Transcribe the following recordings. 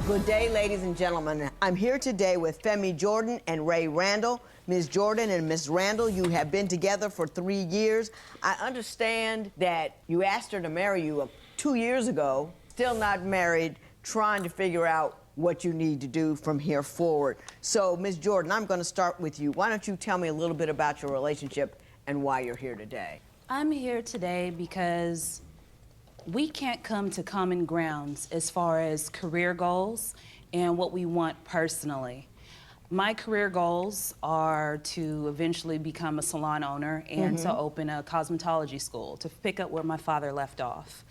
Good day, ladies and gentlemen. I'm here today with Femi Jordan and Ray Randall. Ms. Jordan and Ms. Randall, you have been together for 3 years. I understand that you asked her to marry you 2 years ago, still not married, trying to figure out what you need to do from here forward. So, Ms. Jordan, I'm going to start with you. Why don't you tell me a little bit about your relationship and why you're here today? I'm here today because we can't come to common grounds as far as career goals and what we want personally. My career goals are to eventually become a salon owner and to open a cosmetology school, to pick up where my father left off.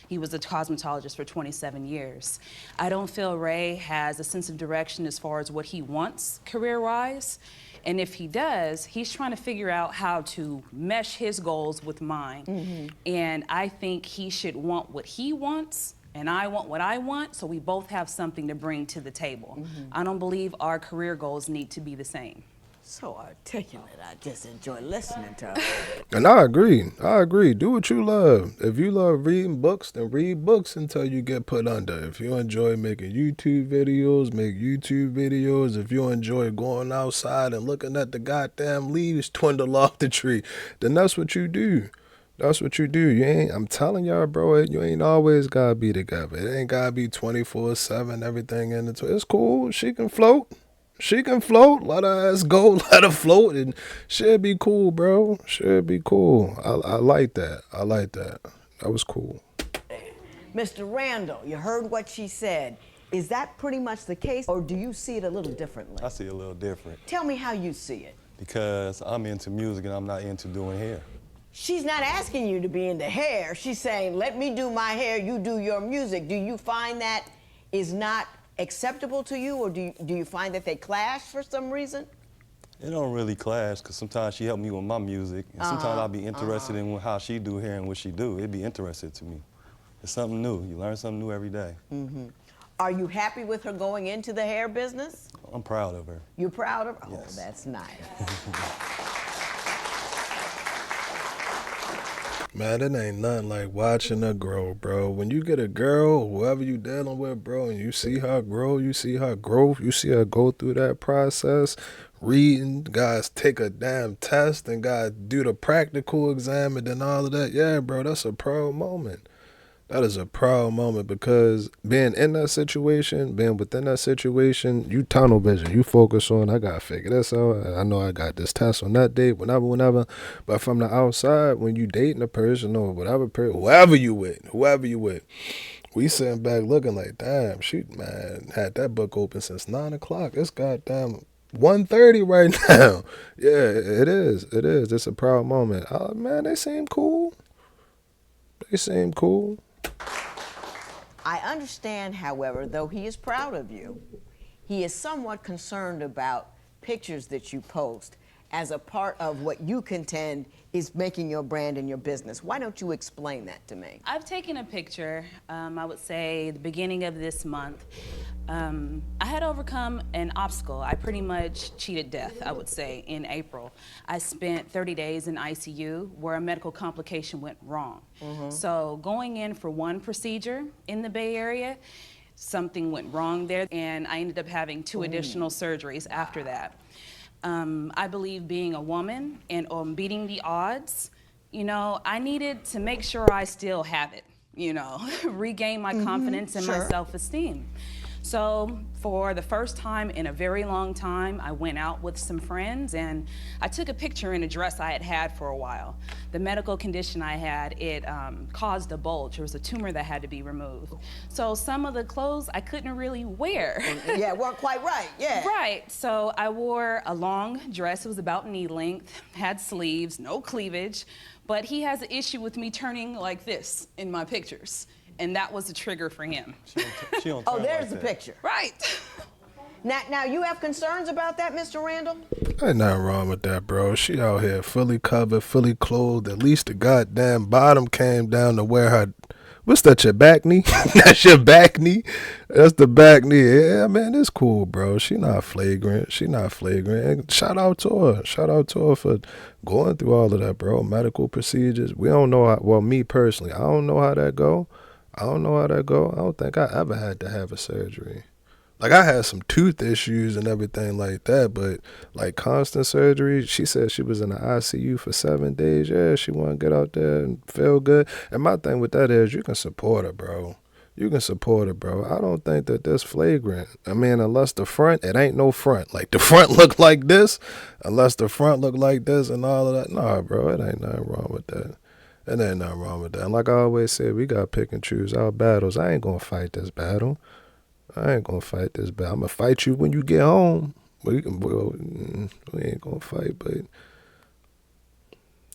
He was a cosmetologist for 27 years. I don't feel Ray has a sense of direction as far as what he wants career-wise. And if he does, he's trying to figure out how to mesh his goals with mine. And I think he should want what he wants, and I want what I want, so we both have something to bring to the table. I don't believe our career goals need to be the same. So articulate. I just enjoy listening to her. And I agree. Do what you love. If you love reading books, then read books until you get put under. If you enjoy making YouTube videos, make YouTube videos. If you enjoy going outside and looking at the goddamn leaves dwindle off the tree, then that's what you do. That's what you do. I'm telling y'all, bro, you ain't always gotta be together. It ain't gotta be 24/7, everything in the It's cool. She can float. Let her ass go, let her float, and she'll be cool, bro. She'll be cool. I like that. That was cool. Mr. Randall, you heard what she said. Is that pretty much the case, or do you see it a little differently? I see it a little different. Tell me how you see it. Because I'm into music and I'm not into doing hair. She's not asking you to be into hair. She's saying, let me do my hair, you do your music. Do you find that is not acceptable to you, or do you find that they clash for some reason? It don't really clash, because sometimes she helped me with my music, and sometimes I'll be interested in how she do hair and what she do. It'd be interesting to me. It's something new. You learn something new every day. Are you happy with her going into the hair business? I'm proud of her. You're proud of her? Yes. Oh, that's nice. Man, it ain't nothing like watching her grow, bro. When you get a girl, whoever you dealing with, bro, and you see her grow, you see her growth, you see her go through that process, reading, guys take a damn test, and guys do the practical exam, and then all of that. Yeah, bro, that's a proud moment. That is a proud moment, because being in that situation, being within that situation, you tunnel vision. You focus on, I got to figure this out. I know I got this test on that date, whenever. But from the outside, when you dating a person or whatever person, whoever you with, we sitting back looking like, damn, shoot, man, had that book open since 9 o'clock. It's goddamn 1:30 right now. Yeah, it is. It's a proud moment. Oh, man, they seem cool. I understand, however, though he is proud of you, he is somewhat concerned about pictures that you post as a part of what you contend is making your brand and your business. Why don't you explain that to me? I've taken a picture, I would say the beginning of this month. I had overcome an obstacle. I pretty much cheated death, I would say, in April. I spent 30 days in ICU where a medical complication went wrong. So going in for one procedure in the Bay Area, something went wrong there, and I ended up having 2 additional surgeries after that. I believe being a woman and beating the odds, I needed to make sure I still have it, regain my confidence and my self-esteem. So for the first time in a very long time, I went out with some friends and I took a picture in a dress I had had for a while. The medical condition I had, it caused a bulge. There was a tumor that had to be removed. So some of the clothes I couldn't really wear. Yeah, weren't quite right, yeah. Right, so I wore a long dress. It was about knee length, had sleeves, no cleavage, but he has an issue with me turning like this in my pictures. And that was a trigger for him. She don't Oh, turn there's like the that. picture. Right. Now, you have concerns about that, Mr. Randall? Ain't nothing wrong with that, bro. She out here fully covered, fully clothed. At least the goddamn bottom came down to where her... What's that, your back knee? That's your back knee? That's the back knee. Yeah, man, it's cool, bro. She not flagrant. And shout out to her for going through all of that, bro. Medical procedures. We don't know how... Well, me personally, I don't know how that go. I don't think I ever had to have a surgery. Like, I had some tooth issues and everything like that, but like constant surgery, she said she was in the ICU for 7 days. Yeah, she want to get out there and feel good. And my thing with that is you can support her, bro. You can support her, bro. I don't think that that's flagrant. I mean, unless the front, it ain't no front. Like, the front look like this, unless the front look like this and all of that. Nah, bro, it ain't nothing wrong with that. It ain't nothing wrong with that. And like I always said, we got to pick and choose our battles. I ain't going to fight this battle. I ain't gonna fight this battle. I'm gonna fight you when you get home. We ain't gonna fight, but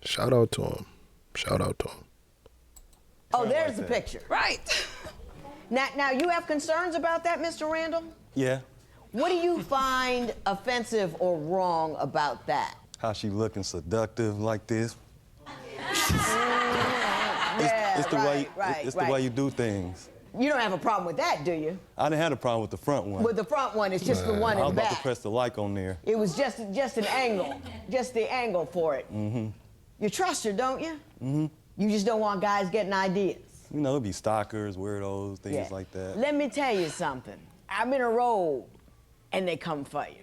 shout out to him. Shout out to him. Oh, there's the picture. Right. Now you have concerns about that, Mr. Randall? Yeah. What do you find offensive or wrong about that? How she looking seductive like this. Yeah, It's the right. way you do things. You don't have a problem with that, do you? I didn't have a problem with the front one. With the front one, it's just the one I in was the about to back. press the like on there. It was just an angle, just the angle for it. Mm-hmm. You trust her, don't you? Mm-hmm. You just don't want guys getting ideas. You know, it'd be stalkers, weirdos, things like that. Let me tell you something. I'm in a road, and they come for you.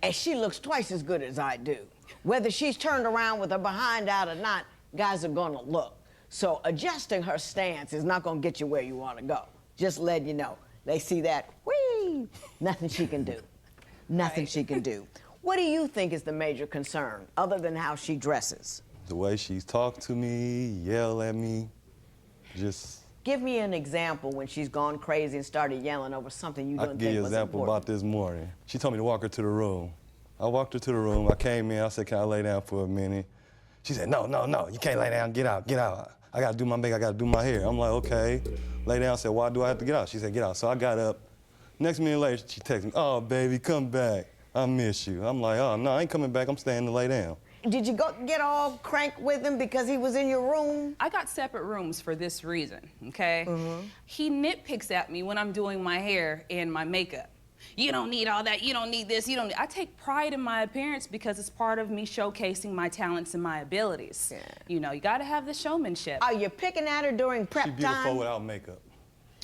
And she looks twice as good as I do. Whether she's turned around with her behind out or not, guys are gonna look. So adjusting her stance is not gonna get you where you wanna go. Just letting you know. They see that, whee, nothing she can do. Nothing she can do. What do you think is the major concern, other than how she dresses? The way she's talked to me, yell at me, just... Give me an example when she's gone crazy and started yelling over something you I don't can give think you an was example important. about this morning. She told me to walk her to the room. I walked her to the room. I came in. I said, can I lay down for a minute? She said, no, you can't lay down. Get out. I got to do my makeup. I got to do my hair. I'm like, okay. Lay down. I said, why do I have to get out? She said, get out. So I got up. Next minute later, she texted me, oh, baby, come back. I miss you. I'm like, oh, no, I ain't coming back. I'm staying to lay down. Did you go get all crank with him because he was in your room? I got separate rooms for this reason, okay? Mm-hmm. He nitpicks at me when I'm doing my hair and my makeup. You don't need all that, you don't need this, I take pride in my appearance because it's part of me showcasing my talents and my abilities. Yeah. You know, you gotta have the showmanship. Are you picking at her during prep time? She's beautiful without makeup.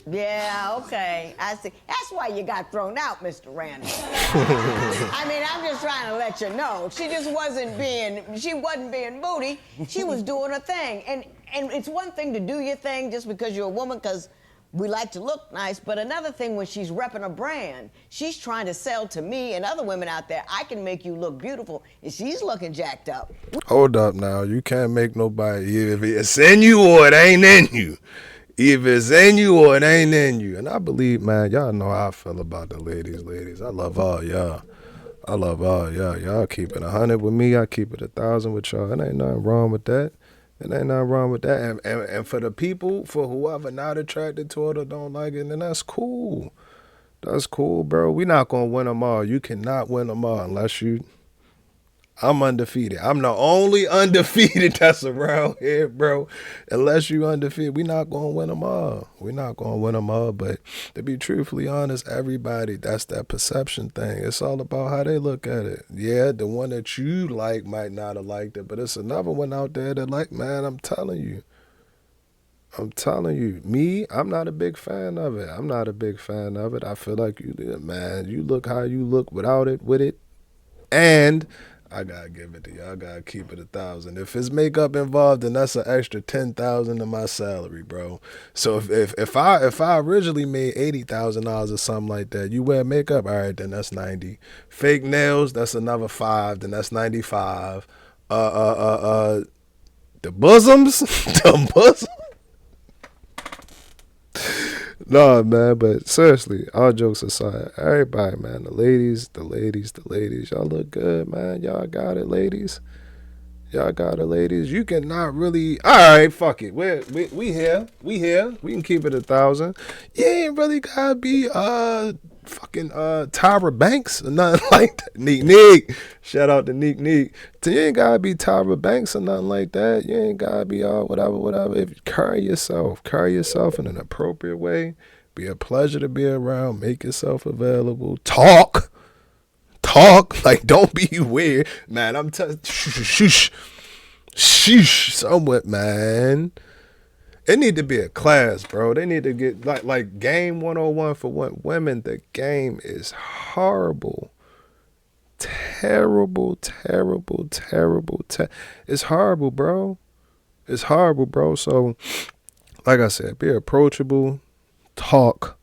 Yeah, okay, I see. That's why you got thrown out, Mr. Randall. I mean, I'm just trying to let you know. She wasn't being moody. She was doing her thing. And it's one thing to do your thing just because you're a woman, because we like to look nice, but another thing when she's repping a brand, she's trying to sell to me and other women out there, I can make you look beautiful, and she's looking jacked up. Hold up now. You can't make nobody, if it's in you or it ain't in you. Either it's in you or it ain't in you. And I believe, man, y'all know how I feel about the ladies. I love all y'all. Y'all keep it 100 with me. I keep it 1,000 with y'all. It ain't nothing wrong with that. And for the people, for whoever not attracted to it or don't like it, then that's cool. That's cool, bro. We not going to win them all. You cannot win them all unless you... I'm undefeated. I'm the only undefeated that's around here, bro. Unless you undefeated, we not going to win them all. We not going to win them all. But to be truthfully honest, everybody, that's that perception thing. It's all about how they look at it. Yeah, the one that you like might not have liked it, but it's another one out there that like, man, I'm telling you. Me, I'm not a big fan of it. I feel like you look how you look without it, with it. And I gotta give it to you. I gotta keep it 1,000. If it's makeup involved, then that's an extra 10,000 to my salary, bro. So if I originally made $80,000 or something like that, you wear makeup, all right, then that's 90. Fake nails, that's another 5, then that's 95. The bosoms, the bosom. No, man, but seriously, all jokes aside, everybody, man, the ladies, y'all look good, man. Y'all got it, ladies. You cannot really, all right, fuck it. We here. We can keep it 1,000. You ain't really gotta be fucking Tyra Banks or nothing like that. Neek. Shout out to Neek. You ain't gotta be Tyra Banks or nothing like that. You ain't gotta be all whatever. If you carry yourself in an appropriate way, be a pleasure to be around, make yourself available, talk, like don't be weird. Man, sheesh, somewhat, man. It need to be a class, bro. They need to get like game 101 for women. The game is horrible. Terrible. It's horrible, bro. It's horrible, bro. So, like I said, be approachable, talk.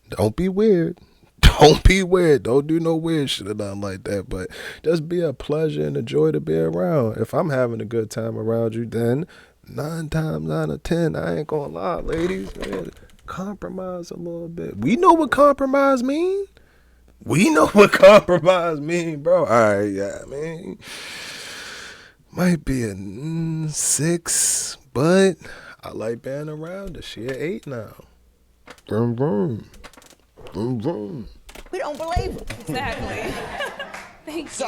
Don't be weird. Don't be weird. Don't do no weird shit or nothing like that. But just be a pleasure and a joy to be around. If I'm having a good time around you, then 9 times out of 10, I ain't gonna lie, ladies. Man, compromise a little bit. We know what compromise mean. We know what compromise mean, bro. All right, yeah, I mean, might be a 6, but I like being around her. She an 8 now. Vroom, vroom. Vroom, vroom. We don't believe him. Exactly. Thank you. So,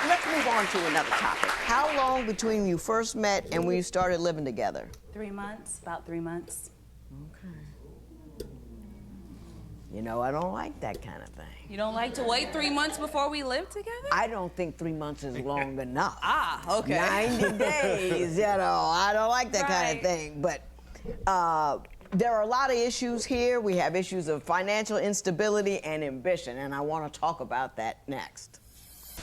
let's move on to another topic. How long between you first met and when you started living together? 3 months, about 3 months. You know, I don't like that kind of thing. You don't like to wait 3 months before we live together? I don't think 3 months is long enough. Ah, okay. 90 days, you know, I don't like that kind Right. of thing. But there are a lot of issues here. We have issues of financial instability and ambition, and I want to talk about that next.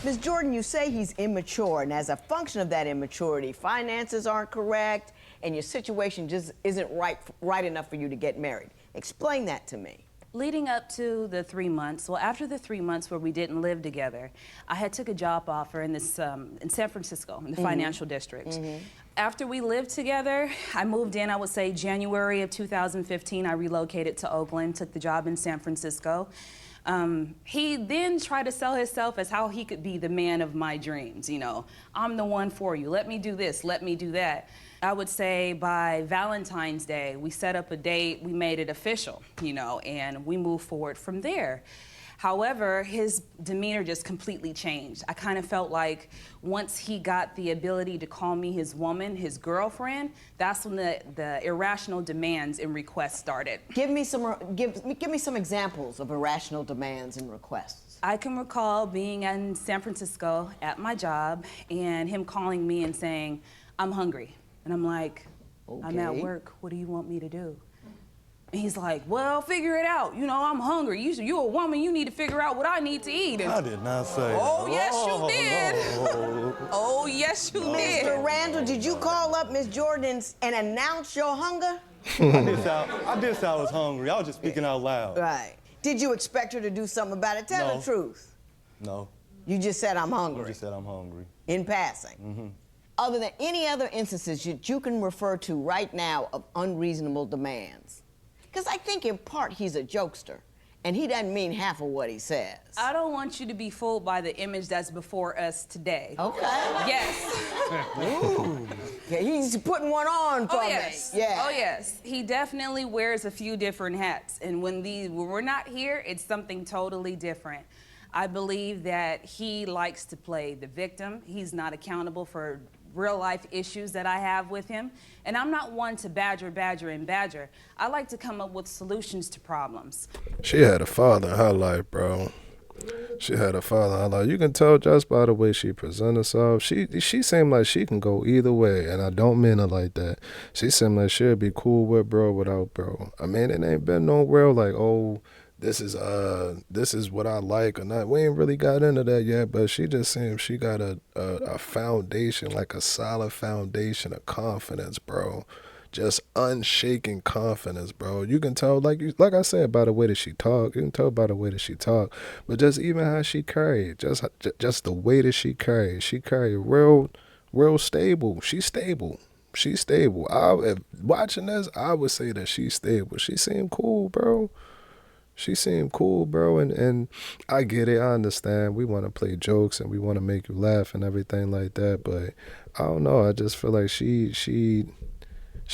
Ms. Jordan, you say he's immature, and as a function of that immaturity, finances aren't correct, and your situation just isn't right enough for you to get married. Explain that to me. Leading up to the 3 months, well, after the 3 months where we didn't live together, I had took a job offer in this in San Francisco, in the financial district. After we lived together, I moved in, I would say January of 2015, I relocated to Oakland, took the job in San Francisco. He then tried to sell himself as how he could be the man of my dreams, you know. I'm the one for you, let me do this, let me do that. I would say by Valentine's Day, we set up a date, we made it official, you know, and we moved forward from there. However, his demeanor just completely changed. I kind of felt like once he got the ability to call me his woman, his girlfriend, that's when the irrational demands and requests started. Give me some examples of irrational demands and requests. I can recall being in San Francisco at my job and him calling me and saying, I'm hungry. And I'm like, I'm at Okay. work, what do you want me to do? And he's like, well, figure it out. You know, I'm hungry. You're a woman, you need to figure out what I need to eat. And, I did not say oh, that. yes, you did. No. Oh, yes, you did. Mr. Randall, did you call up Miss Jordan and announce your hunger? I did say I was hungry. I was just speaking out loud. Right. Did you expect her to do something about it? Tell No. the truth. No, You just said, I'm I hungry, just said I'm hungry. in passing. Other than any other instances that you can refer to right now of unreasonable demands? Because I think in part he's a jokester, and he doesn't mean half of what he says. I don't want you to be fooled by the image that's before us today. Okay. Yes. Okay, he's putting one on for Oh, yes. me. Yeah. Oh, yes. He definitely wears a few different hats. And when we're not here, it's something totally different. I believe that he likes to play the victim. He's not accountable for real life issues that I have with him. And I'm not one to badger. I like to come up with solutions to problems. She had a father in her life, bro. She had a father in her life. You can tell just by the way she presents herself. She seemed like she can go either way, and I don't mean it like that. She seemed like she'd be cool with bro without bro. I mean, it ain't been no real like, oh, this is what I like or not. We ain't really got into that yet, but she just seems she got a foundation, like a solid foundation of confidence, bro. Just unshaken confidence, bro. You can tell, like I said, by the way that she talk. You can tell by the way that she talk, but just even how she carried, just the way that she carried. She carried real stable. She's stable. She's stable. If watching this, I would say that she's stable. She seemed cool, bro. She seemed cool, bro, and I get it. I understand. We want to play jokes and we want to make you laugh and everything like that, but I don't know. I just feel like she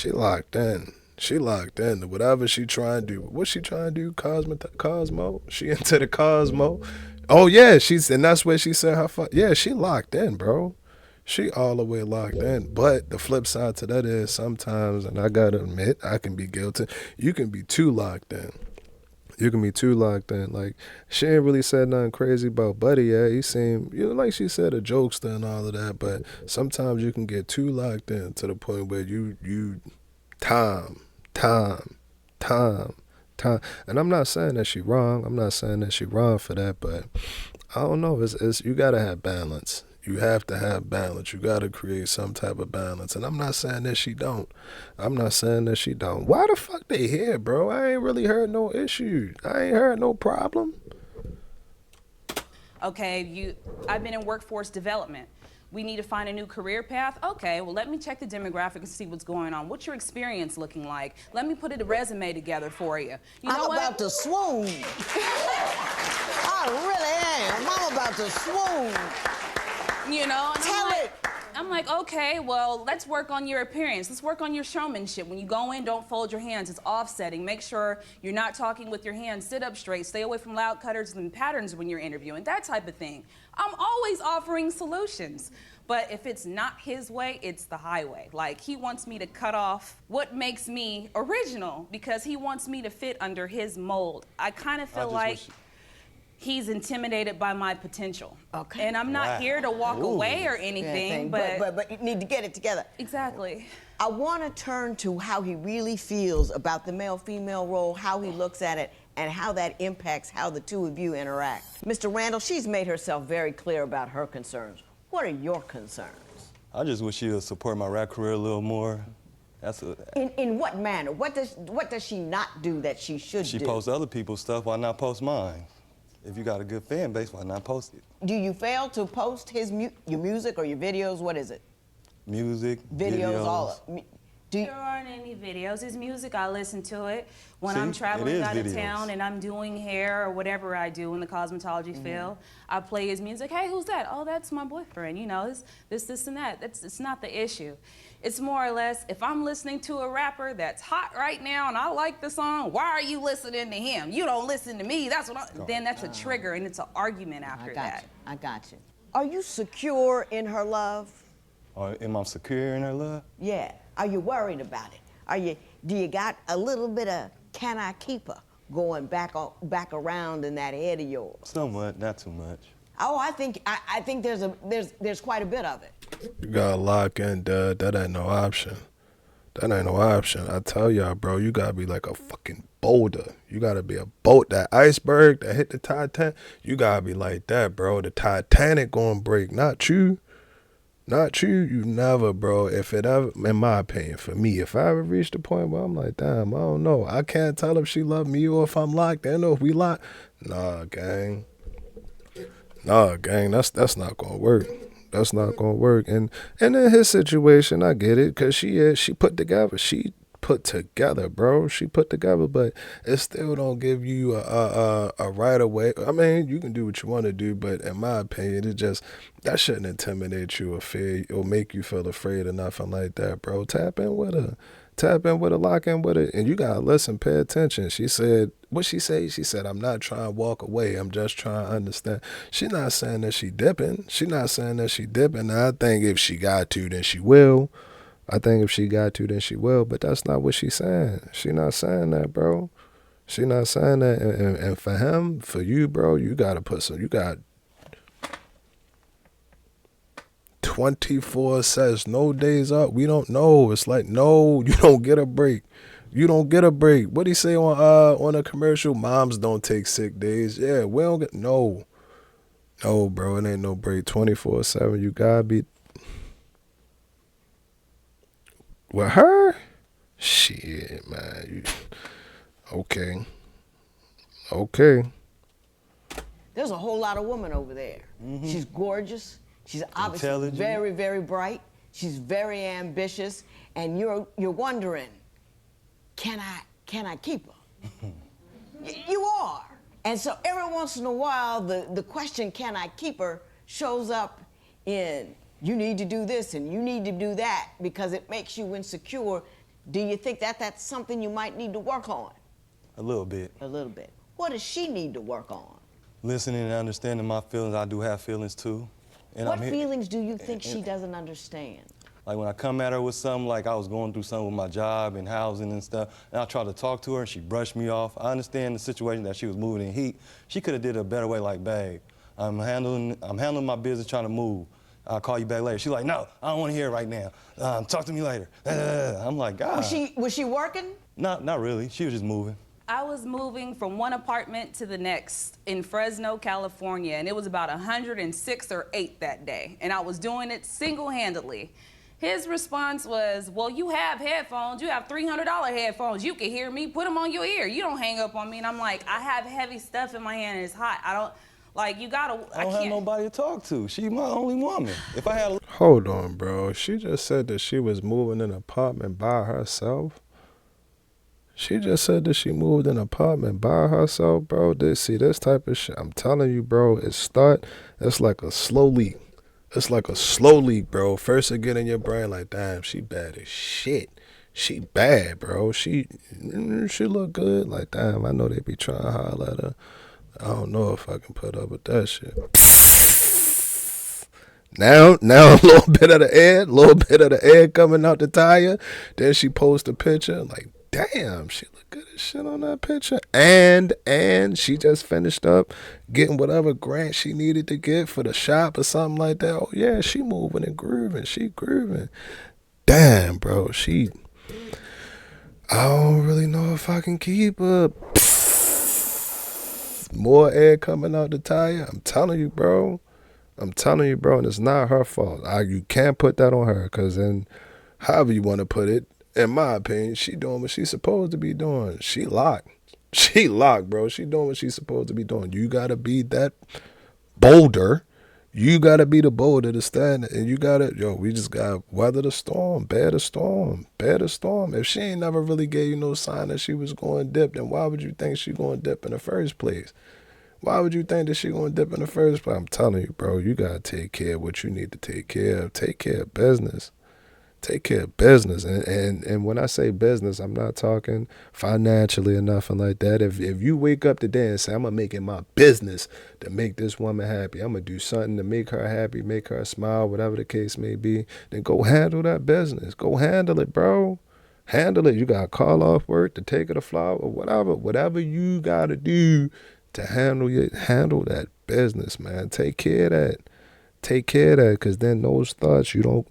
locked in. She locked in to whatever she trying to do. What she trying to do? Cosmo? She into the Cosmo? Oh yeah, and that's where she said her. Yeah, she locked in, bro. She all the way locked in. But the flip side to that is sometimes, and I gotta admit, I can be guilty. You can be too locked in. You can be too locked in. Like, she ain't really said nothing crazy about Buddy yet. He seemed, like she said, a jokester and all of that. But sometimes you can get too locked in to the point where you time, time, time, time. And I'm not saying that she wrong. I'm not saying that she wrong for that. But I don't know. It's you gotta have balance. You have to have balance. You got to create some type of balance. And I'm not saying that she don't. I'm not saying that she don't. Why the fuck they here, bro? I ain't really heard no issue. I ain't heard no problem. Okay, I've been in workforce development. We need to find a new career path. Okay, well, let me check the demographic and see what's going on. What's your experience looking like? Let me put a resume together for you. You know I'm what? about to swoon. I really am. I'm about to swoon. You know, and Tell it. I'm like, okay, well, let's work on your appearance. Let's work on your showmanship. When you go in, don't fold your hands. It's offsetting. Make sure you're not talking with your hands. Sit up straight. Stay away from loud cutters and patterns when you're interviewing, that type of thing. I'm always offering solutions. But if it's not his way, it's the highway. Like, he wants me to cut off what makes me original because he wants me to fit under his mold. I kind of feel like he's intimidated by my potential. Okay. And I'm not here to walk away or anything, but you need to get it together. Exactly. I want to turn to how he really feels about the male-female role, how he looks at it, and how that impacts how the two of you interact. Mr. Randall, she's made herself very clear about her concerns. What are your concerns? I just wish she would support my rap career a little more. In what manner? What does she not do that she should do? She posts other people's stuff, why not post mine? If you got a good fan base, why not post it? Do you fail to post your music or your videos? What is it? Music, videos. All of There aren't any videos. His music, I listen to it. When I'm traveling out of town and I'm doing hair or whatever I do in the cosmetology field, I play his music. Hey, who's that? Oh, that's my boyfriend. You know, this, and that. It's not the issue. It's more or less, if I'm listening to a rapper that's hot right now and I like the song, why are you listening to him? You don't listen to me. That's what then that's a trigger and it's an argument after that. I got you. Are you secure in her love? Am I secure in her love? Yeah. Are you worried about it? Do you got a little bit of can I keep her going back around in that head of yours? Somewhat, not too much. Oh, I think there's quite a bit of it. You gotta lock in, Dad. That ain't no option. That ain't no option. I tell y'all, bro, you gotta be like a fucking boulder. You gotta be a boat. That iceberg that hit the Titanic, you gotta be like that, bro. The Titanic gonna break, not you. Not you. You never, bro. If it ever, in my opinion, for me, if I ever reach the point where I'm like, damn, I don't know. I can't tell if she love me or if I'm locked in or if we locked. Nah, gang. That's not gonna work. That's not gonna work. And in his situation, I get it, cause she put together, bro. She put together, but it still don't give you a right away. I mean, you can do what you want to do, but in my opinion, that shouldn't intimidate you or fear or make you feel afraid or nothing like that, bro. Tap in with her, lock in with her, and you gotta listen, pay attention. She said, what she say? She said, I'm not trying to walk away. I'm just trying to understand. She's not saying that she dipping. Now, I think if she got to, then she will. But that's not what she's saying. She not saying that, bro. She not saying that. And for him, for you, bro, you got 24 says no days up. We don't know. It's like, no, you don't get a break. What he say on a commercial? Moms don't take sick days. Yeah, we don't get, no, bro, it ain't no break. 24/7, you gotta be. With her? Shit, man. Okay. There's a whole lot of women over there. She's gorgeous. She's obviously very, very bright. She's very ambitious, and you're wondering, can I keep her? You are. And so every once in a while, the question, can I keep her, shows up in, you need to do this and you need to do that because it makes you insecure. Do you think that's something you might need to work on? A little bit. What does she need to work on? Listening and understanding my feelings. I do have feelings too. And what feelings do you think she doesn't understand? Like when I come at her with something, like I was going through something with my job and housing and stuff, and I tried to talk to her and she brushed me off. I understand the situation that she was moving in heat. She could have did it a better way, like, babe, I'm handling my business, trying to move. I'll call you back later. She's like, no, I don't want to hear it right now. Talk to me later. I'm like, God. Was she working? Not really. She was just moving. I was moving from one apartment to the next in Fresno, California, and it was about 106 or 8 that day, and I was doing it single-handedly. His response was, well, you have headphones. You have $300 headphones. You can hear me. Put them on your ear. You don't hang up on me. And I'm like, I have heavy stuff in my hand and it's hot. I don't, like, you gotta, I don't have nobody to talk to. She's my only woman. If I had a... Hold on, bro. She just said that she was moving in an apartment by herself. She just said that she moved in an apartment by herself, bro. This type of shit, I'm telling you, bro, it's like a slow leak. It's like a slow leak, bro. First it get in your brain like, damn, she bad as shit. She bad, bro. She look good. Like, damn, I know they be trying to holler at her. I don't know if I can put up with that shit. Now a little bit of the air coming out the tire. Then she posts a picture like, damn, she look good as shit on that picture. And she just finished up getting whatever grant she needed to get for the shop or something like that. Oh yeah, she moving and grooving. She grooving. Damn, bro. I don't really know if I can keep up. More air coming out the tire. I'm telling you, bro. And it's not her fault. You can't put that on her, because then, however you want to put it, in my opinion, she doing what she's supposed to be doing. She locked, bro. She doing what she's supposed to be doing. You got to be that bolder. You got to be the bolder to stand, and you got to, we just got to weather the storm, bear the storm. If she ain't never really gave you no sign that she was going dip, then why would you think she going dip in the first place? Why would you think that she going to dip in the first place? I'm telling you, bro, you got to take care of what you need to take care of. Take care of business. Take care of business. And when I say business, I'm not talking financially or nothing like that. If you wake up today and say, I'm going to make it my business to make this woman happy, I'm going to do something to make her happy, make her smile, whatever the case may be, then go handle that business. Go handle it, bro. Handle it. You got to call off work to take her to flower, whatever you got to do to handle that business, man. Take care of that. Because then those thoughts, you don't,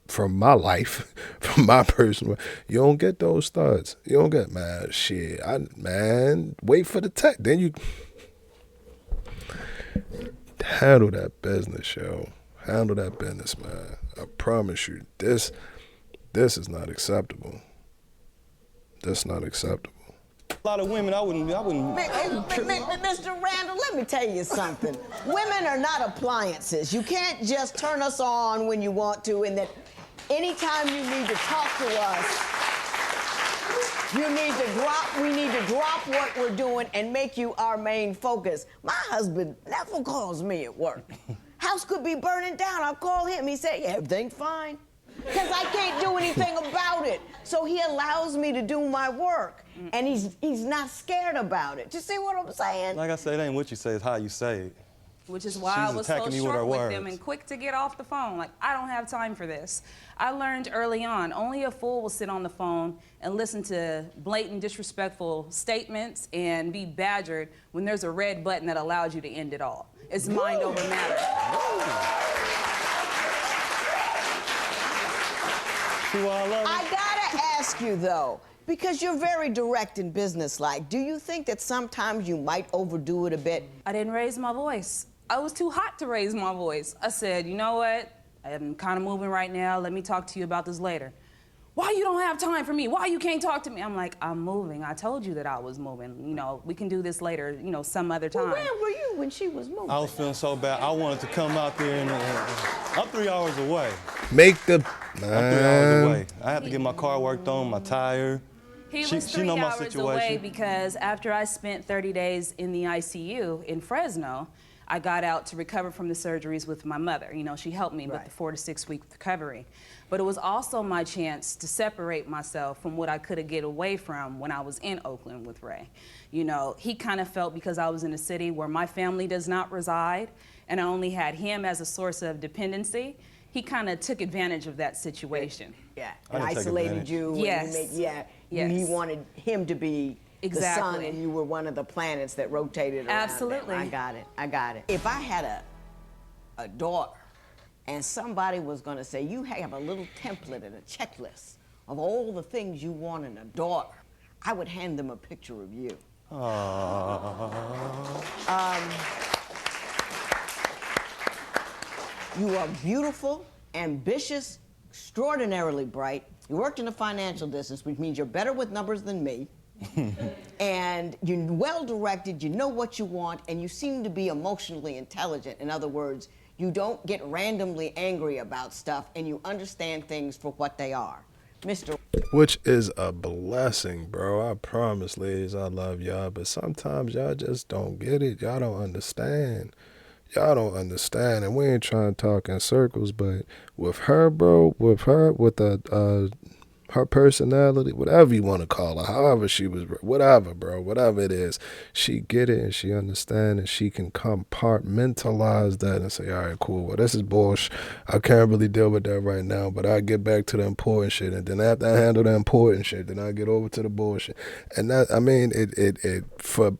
from my life, from my personal, you don't get those thoughts. You don't get, wait for the tech. Then you handle that business, yo. Handle that business, man. I promise you, this is not acceptable. That's not acceptable. A lot of women, I wouldn't. Mr. Randall, let me tell you something. Women are not appliances. You can't just turn us on when you want to, and that anytime you need to talk to us, we need to drop what we're doing and make you our main focus. My husband never calls me at work. House could be burning down. I'll call him. He said, yeah, everything's fine. Because I can't do anything about it. So he allows me to do my work. And he's not scared about it. You see what I'm saying? Like I said, it ain't what you say, it's how you say it. Which is why I was so short with them and quick to get off the phone. Like, I don't have time for this. I learned early on, only a fool will sit on the phone and listen to blatant, disrespectful statements and be badgered when there's a red button that allows you to end it all. It's mind over matter. I gotta ask you, though, because you're very direct and businesslike, do you think that sometimes you might overdo it a bit? I didn't raise my voice. I was too hot to raise my voice. I said, you know what? I'm kind of moving right now. Let me talk to you about this later. Why you don't have time for me? Why you can't talk to me? I'm like, I'm moving. I told you that I was moving. You know, we can do this later, you know, some other time. Well, where were you when she was moving? I was feeling so bad. I wanted to come out there and I'm 3 hours away. I'm 3 hours away. I had to get my car worked on, my tire. He was 3 know my hours situation. away because after I spent 30 days in the ICU in Fresno, I got out to recover from the surgeries with my mother. You know, she helped me with the 4 to 6 week recovery. But it was also my chance to separate myself from what I could have get away from when I was in Oakland with Ray. You know, he kind of felt because I was in a city where my family does not reside and I only had him as a source of dependency, he kind of took advantage of that situation. Yeah, I and didn't take isolated advantage. you. Yes. And he Yes. he wanted him to be the sun, Exactly. and you were one of the planets that rotated around him. Absolutely. I got it. I got it. If I had a daughter, and somebody was going to say, you have a little template and a checklist of all the things you want in a daughter, I would hand them a picture of you. You are beautiful, ambitious, extraordinarily bright. You worked in the financial business, which means you're better with numbers than me. And you're well-directed, you know what you want, and you seem to be emotionally intelligent. In other words, you don't get randomly angry about stuff, and you understand things for what they are. Mr. Which is a blessing, bro. I promise, ladies, I love y'all, but sometimes y'all just don't get it. Y'all don't understand. Y'all don't understand, and we ain't trying to talk in circles, but with her, bro, with her personality, whatever you want to call her, however she was, whatever, bro, whatever it is, she get it and she understand and she can compartmentalize that and say, all right, cool, well, this is bullshit. I can't really deal with that right now, but I get back to the important shit, and then after I handle the important shit, then I get over to the bullshit. And that, I mean, for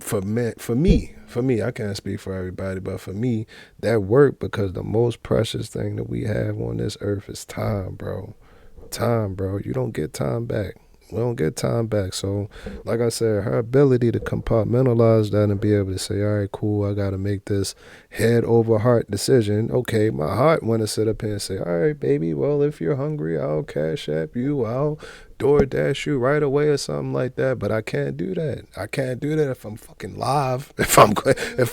me, I can't speak for everybody, but for me, that worked because the most precious thing that we have on this earth is time, bro. Time, bro. You don't get time back. We don't get time back. So, like I said, her ability to compartmentalize that and be able to say, all right, cool, I got to make this head over heart decision. Okay, my heart want to sit up here and say, all right, baby, well, if you're hungry, I'll cash app you. I'll DoorDash you right away or something like that. But I can't do that. I can't do that if I'm fucking live. If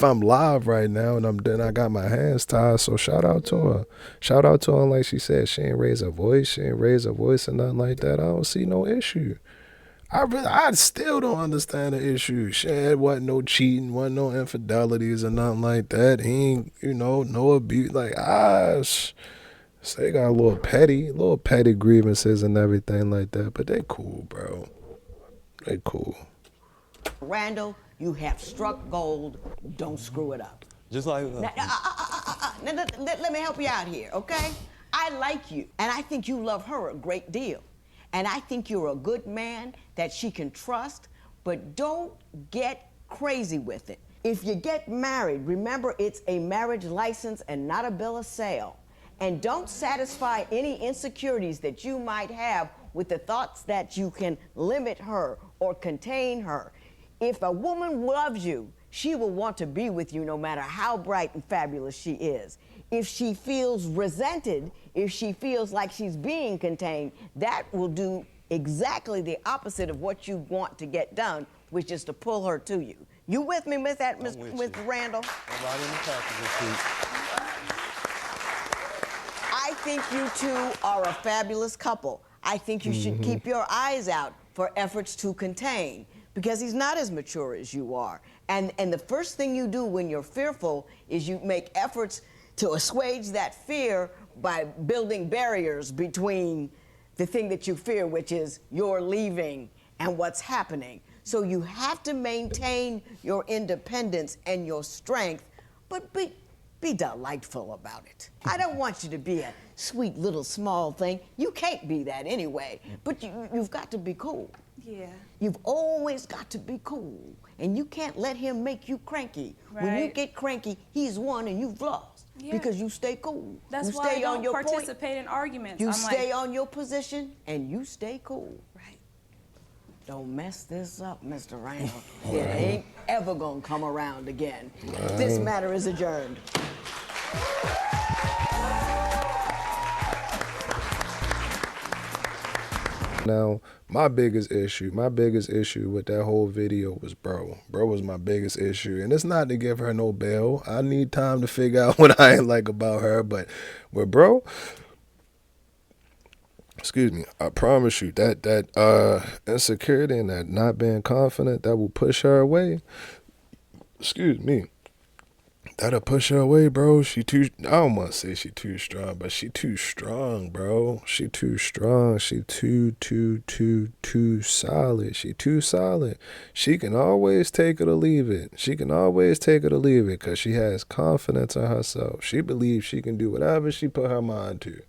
I'm live right now and then I got my hands tied. So shout out to her. Shout out to her. Like she said, she ain't raise her voice. She ain't raise her voice or nothing like that. I don't see no issue. I still don't understand the issue. Shit, wasn't no cheating, wasn't no infidelities or nothing like that. He ain't, no abuse. Like, so they got a little petty grievances and everything like that, but they cool, bro. They cool. Randall, you have struck gold. Don't screw it up. Just like Now, let me help you out here, okay? I like you, and I think you love her a great deal. And I think you're a good man that she can trust, but don't get crazy with it. If you get married, remember it's a marriage license and not a bill of sale. And don't satisfy any insecurities that you might have with the thoughts that you can limit her or contain her. If a woman loves you, she will want to be with you no matter how bright and fabulous she is. If she feels resented, if she feels like she's being contained, that will do exactly the opposite of what you want to get done, which is to pull her to you. You with me, Mr. Randall? I'm right in the passenger seat. I think you two are a fabulous couple. I think you should keep your eyes out for efforts to contain, because he's not as mature as you are. And the first thing you do when you're fearful is you make efforts to assuage that fear by building barriers between the thing that you fear, which is your leaving, and what's happening. So you have to maintain your independence and your strength, but be delightful about it. I don't want you to be a sweet little small thing. You can't be that anyway, but you've got to be cool. Yeah. You've always got to be cool, and you can't let him make you cranky. Right. When you get cranky, he's won and you've lost. Yeah. Because you stay cool. That's you why stay I on don't your participate in arguments. You I'm stay like, on your position and you stay cool. right. Don't mess this up, Mr. Randall. It ain't ever gonna come around again. This matter is adjourned. Now, my biggest issue with that whole video was bro. Bro was my biggest issue. And it's not to give her no bail. I need time to figure out what I ain't like about her. But with bro, excuse me, I promise you that insecurity and that not being confident, that will push her away. Excuse me. That'll push her away, bro. I don't want to say she too strong, but she too strong, bro. She too strong. She too solid. She too solid. She can always take it or leave it. She can always take it or leave it because she has confidence in herself. She believes she can do whatever she put her mind to.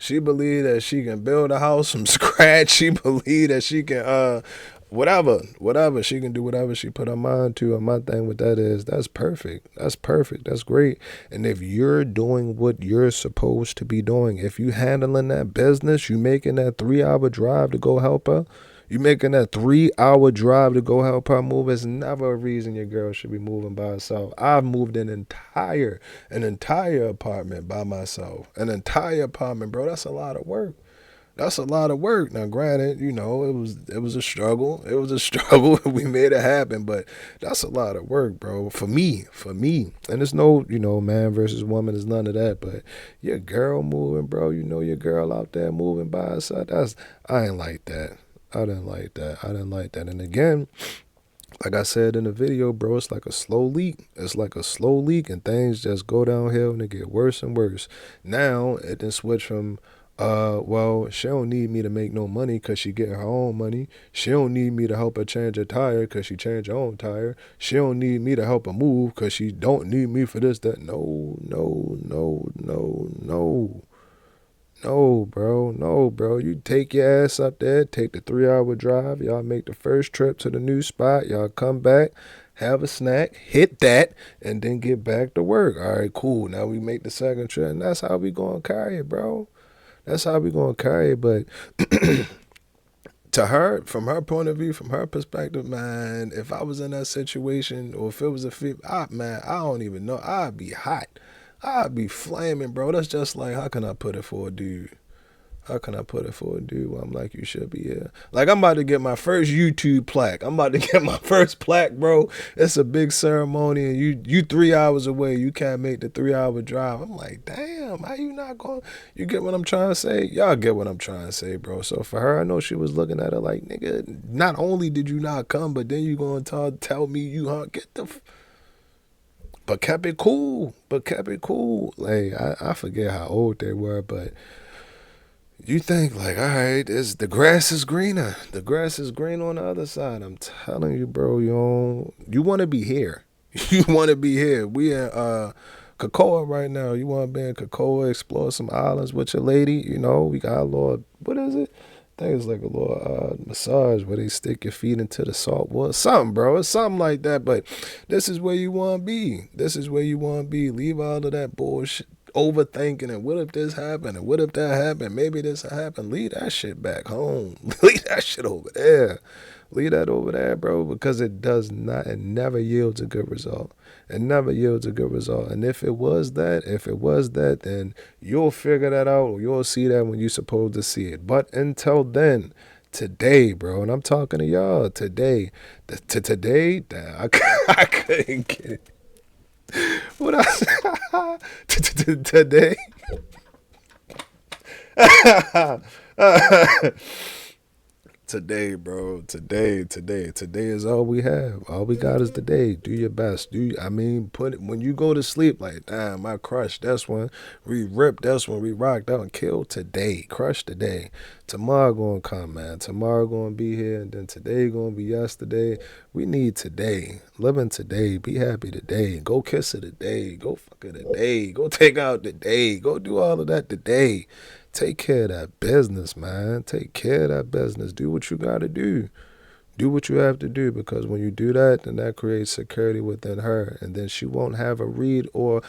She believe that she can build a house from scratch. She believe that she can whatever she can do, whatever she put her mind to. And my thing with that is that's perfect. That's perfect. That's great. And if you're doing what you're supposed to be doing, if you handling that business, you making that 3-hour drive to go help her. You making that 3-hour drive to go help her move. It's never a reason your girl should be moving by herself. I've moved an entire apartment by myself. An entire apartment, bro. That's a lot of work. That's a lot of work. Now, granted, you know, it was a struggle. It was a struggle. We made it happen, but that's a lot of work, bro. For me. And there's no, you know, man versus woman. There's none of that. But your girl moving, bro. You know, your girl out there moving by herself. I ain't like that. I didn't like that. And again, like I said in the video, bro, it's like a slow leak. It's like a slow leak, and things just go downhill and they get worse and worse. Now it then switch from, well, she don't need me to make no money because she get her own money. She don't need me to help her change her tire because she change her own tire. She don't need me to help her move because she don't need me for this, that. No. No, bro. You take your ass up there, take the 3-hour drive. Y'all make the first trip to the new spot. Y'all come back, have a snack, hit that, and then get back to work. All right, cool. Now we make the second trip, and that's how we gonna carry it, bro. That's how we gonna carry it. But to her, from her point of view, from her perspective, man, if I was in that situation, or if it was I don't even know. I'd be hot. I'd be flaming, bro. That's just like, how can I put it for a dude? How can I put it for a dude where I'm like, you should be here? Like, I'm about to get my first YouTube plaque. I'm about to get my first plaque, bro. It's a big ceremony, and you 3 hours away. You can't make the 3-hour drive. I'm like, damn, how you not going? You get what I'm trying to say? Y'all get what I'm trying to say, bro. So for her, I know she was looking at it like, nigga, not only did you not come, but then you going to tell me you get the... But kept it cool. Like, I forget how old they were, but you think, like, all right, the grass is greener. The grass is green on the other side. I'm telling you, bro, you want to be here. You want to be here. We in Kakoa right now. You want to be in Kakoa, explore some islands with your lady. You know, we got a little, what is it? I think it's like a little massage where they stick your feet into the salt water. Something, bro. It's something like that. But this is where you want to be. Leave all of that bullshit, overthinking, and what if this happened? And what if that happened? Maybe this happened. Leave that shit back home. Leave that shit over there. Leave that over there, bro, because it never yields a good result. It never yields a good result. And if it was that, then you'll figure that out, or you'll see that when you're supposed to see it. But until then, today, bro, and I'm talking to y'all, today, I couldn't get it. What I today. Today, bro. Today is all we have. All we got is today. Do your best. Put it when you go to sleep. Like, damn, I crushed this one. We ripped this one. We rocked out and killed today. Crushed today. Tomorrow gonna come, man. Tomorrow gonna be here, and then today gonna be yesterday. We need today. Living today. Be happy today. Go kiss her today. Go fuck her today. Go take out today. Go do all of that today. Take care of that business, man. Take care of that business. Do what you got to do. Do what you have to do, because when you do that, then that creates security within her. And then she won't have a read, or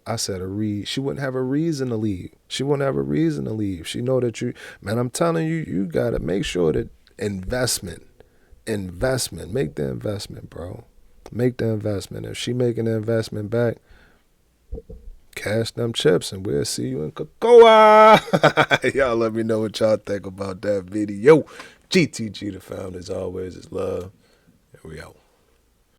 I said a read. She wouldn't have a reason to leave. She know that man, I'm telling you, you got to make sure that investment. Make the investment, bro. Make the investment. If she making the investment back, cash them chips, and we'll see you in Kakoa. Y'all let me know what y'all think about that video. GTG, the found as always is love. Here we out.